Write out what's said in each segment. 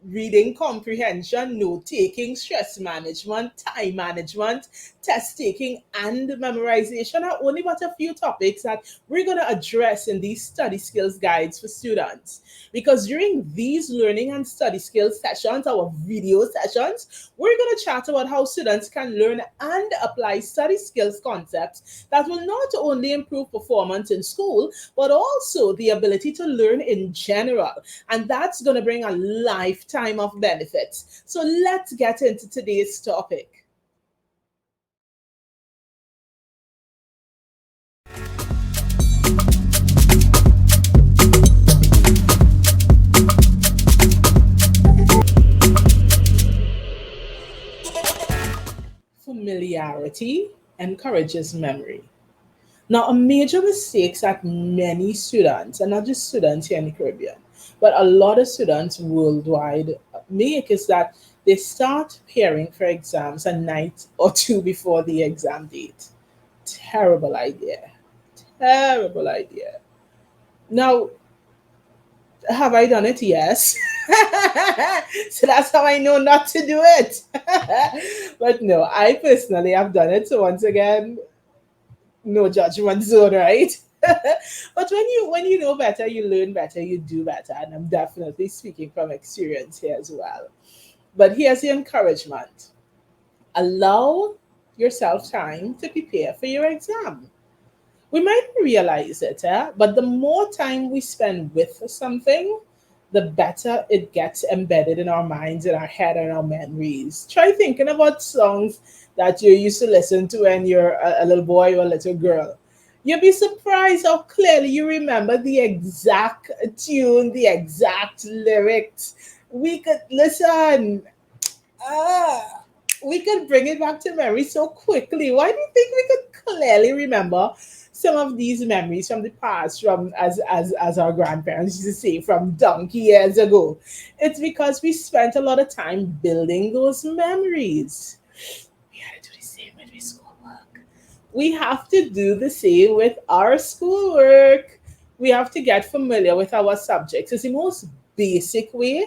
reading comprehension, note taking, stress management, time management, test taking, and memorization are only but a few topics that we're going to address in these study skills guides for students. Because during these learning and study skills sessions, our video sessions, we're going to chat about how students can learn and apply study skills concepts that will not only improve performance in school, but also the ability to learn in general. And that's going to bring a lifetime of benefits. So let's get into today's topic. Familiarity encourages memory. Now, a major mistake that many students, and not just students here in the Caribbean, but a lot of students worldwide make is that they start preparing for exams a night or two before the exam date. Terrible idea. Terrible idea. Now, have I done it? Yes. So that's how I know not to do it. But no, I personally have done it. So once again, no judgment zone, right? But when you know better, you learn better, you do better. And I'm definitely speaking from experience here as well. But here's the encouragement. Allow yourself time to prepare for your exam. We might not realize it, but the more time we spend with something, the better it gets embedded in our minds, in our head, and our memories. Try thinking about songs that you used to listen to when you're a little boy or a little girl. You'll be surprised how clearly you remember the exact tune, the exact lyrics. We could listen. Ah, we could bring it back to memory so quickly. Why do you think we could clearly remember some of these memories from the past, from as our grandparents used to say, from donkey years ago? It's because we spent a lot of time building those memories. We gotta do the same with our schoolwork. We have to do the same with our schoolwork. We have to get familiar with our subjects. It's the most basic way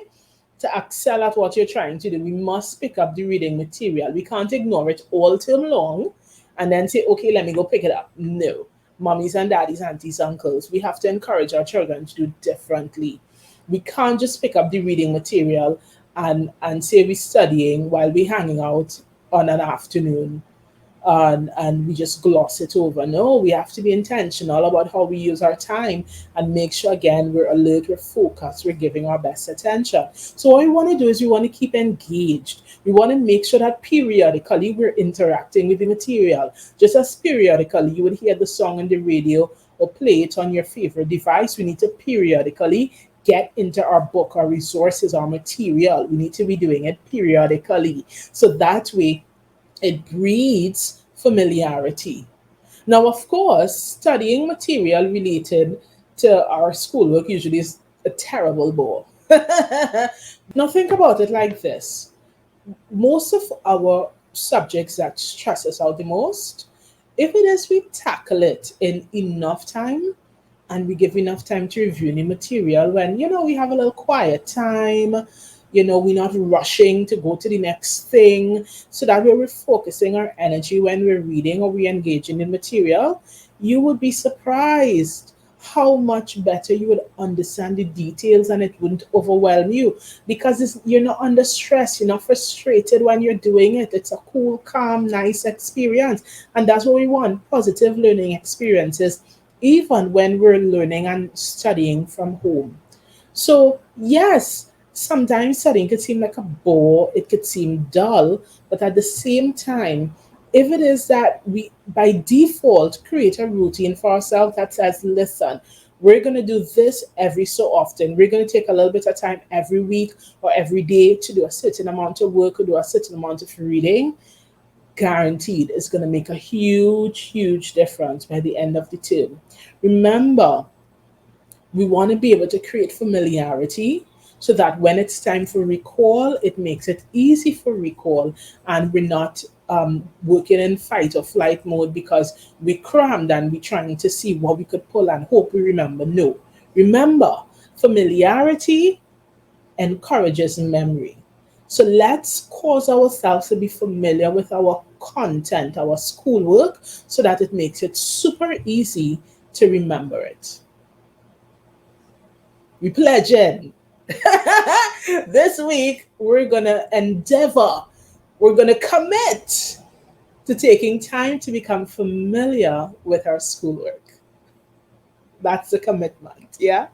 to excel at what you're trying to do. We must pick up the reading material. We can't ignore it all term long and then say, okay, let me go pick it up. No. Mummies and daddies, aunties, uncles, we have to encourage our children to do differently. We can't just pick up the reading material and say we're studying while we're hanging out on an afternoon and we just gloss it over. No, we have to be intentional about how we use our time and make sure, again, we're alert, we're focused, we're giving our best attention. So, what we want to do is we want to keep engaged. We want to make sure that periodically we're interacting with the material. Just as periodically you would hear the song on the radio or play it on your favorite device, we need to periodically get into our book, our resources, our material. We need to be doing it periodically. So that way, it breeds familiarity. Now, of course, studying material related to our schoolwork usually is a terrible bore. Now, think about it like this: most of our subjects that stress us out the most, if it is we tackle it in enough time and we give enough time to review the material, when we have a little quiet time, we're not rushing to go to the next thing, so that way we're focusing our energy when we're reading or we're engaging in material. You would be surprised how much better you would understand the details and it wouldn't overwhelm you because you're not under stress, you're not frustrated when you're doing it. It's a cool, calm, nice experience. And that's what we want: positive learning experiences, even when we're learning and studying from home. So, yes, sometimes studying could seem like a bore, it could seem dull, but at the same time, if it is that we by default create a routine for ourselves that says, listen, we're going to do this every so often. We're going to take a little bit of time every week or every day to do a certain amount of work or do a certain amount of reading. Guaranteed, it's going to make a huge, huge difference by the end of the term. Remember, we want to be able to create familiarity so that when it's time for recall, it makes it easy for recall and we're not working in fight or flight mode because we crammed and we're trying to see what we could pull and hope we remember. No. Remember, familiarity encourages memory. So let's cause ourselves to be familiar with our content, our schoolwork, so that it makes it super easy to remember it. We pledging. This week, we're going to endeavor, we're going to commit to taking time to become familiar with our schoolwork. That's the commitment. Yeah.